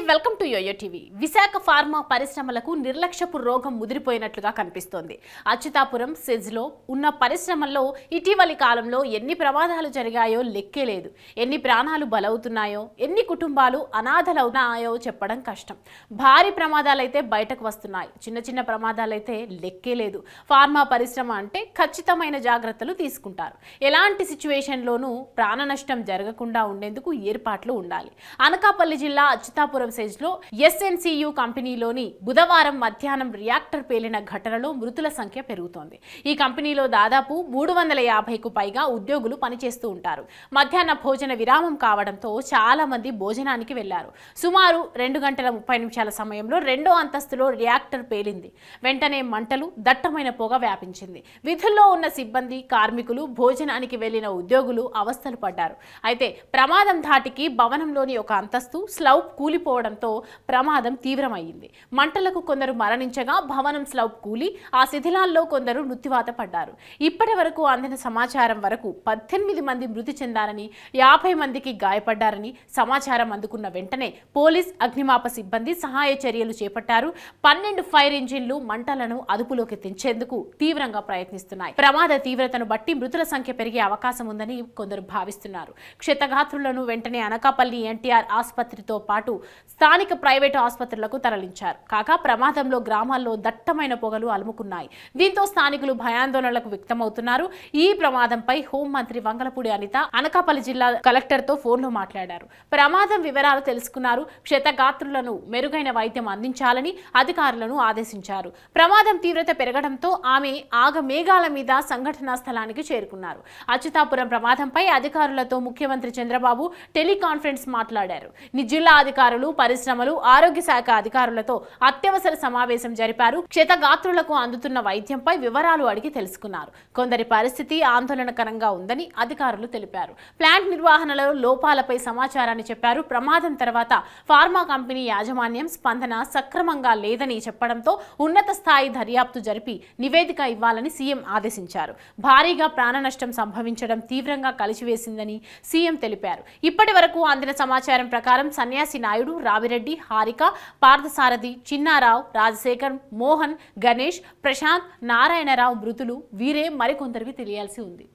Welcome to YoYo TV. Visakha pharma పరిశ్రమలకు నిర్లక్ష్యపు రోగం ముదిరిపోయినట్లుగా కనిపిస్తోంది. అచ్యుతాపురం సెజ్లో ఉన్న పరిశ్రమల్లో ఇటీవలి కాలంలో ఎన్ని ప్రమాదాలు జరిగాయో లెక్కే లేదు. ఎన్ని ప్రాణాలు బలవుతున్నాయో, ఎన్ని కుటుంబాలు అనాథలవుతున్నాయో చెప్పడం కష్టం. భారీ ప్రమాదాలైతే బయటకు వస్తున్నాయి, చిన్న చిన్న ప్రమాదాలైతే లెక్కే లేదు. ఫార్మా పరిశ్రమ అంటే ఖచ్చితమైన జాగ్రత్తలు తీసుకుంటారు. ఎలాంటి సిచ్యువేషన్లోనూ ప్రాణ నష్టం జరగకుండా ఉండేందుకు ఏర్పాట్లు ఉండాలి. అనకాపల్లి జిల్లా అచ్యుతాపురం సెజ్లో ఎస్ఎన్సియు కంపెనీలోని బుధవారం మధ్యాహ్నం రియాక్టర్ పేలిన ఘటనలో మృతుల సంఖ్య పెరుగుతోంది. ఈ కంపెనీలో దాదాపు 350కు పైగా ఉద్యోగులు పనిచేస్తూ ఉంటారు. మధ్యాహ్న భోజన విరామం కావడంతో చాలా మంది భోజనానికి వెళ్లారు. సుమారు 2 గంటల 30 నిమిషాల సమయంలో 2వ అంతస్తులో రియాక్టర్ పేలింది. వెంటనే మంటలు, దట్టమైన పొగ వ్యాపించింది. విధుల్లో ఉన్న సిబ్బంది, కార్మికులు, భోజనానికి వెళ్లిన ఉద్యోగులు అవస్థలు పడ్డారు. అయితే ప్రమాదం ధాటికి భవనంలోని ఒక అంతస్తు స్లౌబ్ కూలిపోవడంతో ప్రమాదం తీవ్రమైంది. మంటలకు కొందరు మరణించగా భవనం స్లౌబ్ కూలి ఆ శిథిలాల్లో కొందరు మృత్యువాత పడ్డారు. ఇప్పటి వరకు అందిన సమాచారం వరకు 18 మంది మృతి చెందారని, 50 మందికి గాయపడ్డారని సమాచారం అందుకున్న వెంటనే పోలీస్, అగ్నిమాపక సిబ్బంది సహాయ చర్యలు చేపట్టారు. 12 ఫైర్ ఇంజిన్లు మంటలను అదుపులోకి తెచ్చేందుకు తీవ్రంగా ప్రయత్నిస్తున్నాయి. ప్రమాద తీవ్రతను బట్టి మృతుల సంఖ్య పెరిగే అవకాశం ఉందని కొందరు భావిస్తున్నారు. క్షతగాత్రులను వెంటనే అనకాపల్లి ఎన్టీఆర్ ఆసుపత్రితో పాటు స్థానిక ప్రైవేటు ఆసుపత్రులకు తరలించారు. కాగా ప్రమాదంలో గ్రామాల్లో దట్టమైన పొగలు అలుముకున్నాయి. దీంతో స్థానికులు భయాందోళనలకు వ్యక్తమవుతున్నారు. ఈ ప్రమాదంపై హోంమంత్రి వంగలపూడి అనిత అనకాపల్లి జిల్లా కలెక్టర్తో ఫోన్లో మాట్లాడారు. ప్రమాదం వివరాలు తెలుసుకున్నారు. క్షతగాత్రులను మెరుగైన వైద్యం అందించాలని అధికారులను ఆదేశించారు. ప్రమాదం తీవ్రత పెరగడంతో ఆమె ఆగమేఘాల మీద సంఘటనా స్థలానికి చేరుకున్నారు. అచ్యుతాపురం ప్రమాదంపై అధికారులతో ముఖ్యమంత్రి చంద్రబాబు టెలికాన్ఫరెన్స్ మాట్లాడారు. జిల్లా అధికారులు, పరిశ్రమలు, ఆరోగ్య శాఖ అధికారులతో అత్యవసర సమావేశం జరిపారు. క్షతగాత్రులకు అందుతున్న వైద్యంపై వివరాలు అడిగి తెలుసుకున్నారు. కొందరి పరిస్థితి ఆందోళనకరంగా ఉందని అధికారులు తెలిపారు. ప్లాంట్ నిర్వహణలో లోపాలపై సమాచారాన్ని చెప్పారు. ప్రమాదం తర్వాత ఫార్మా కంపెనీ యాజమాన్యం స్పందన సక్రమంగా లేదని చెప్పడంతో ఉన్నత స్థాయి దర్యాప్తు జరిపి నివేదిక ఇవ్వాలని సీఎం ఆదేశించారు. భారీగా ప్రాణ నష్టం సంభవించడం తీవ్రంగా కలిచివేసిందని సీఎం తెలిపారు. ఇప్పటి వరకు అందిన సమాచారం ప్రకారం సన్యాసి నాయుడు, రావిరెడ్డి, హారిక, పార్థసారథి, చిన్నారావు, రాజశేఖర్, మోహన్, గణేష్, ప్రశాంత్, నారాయణరావు మృతులు. వీరే మరికొందరికి తెలియాల్సి ఉంది.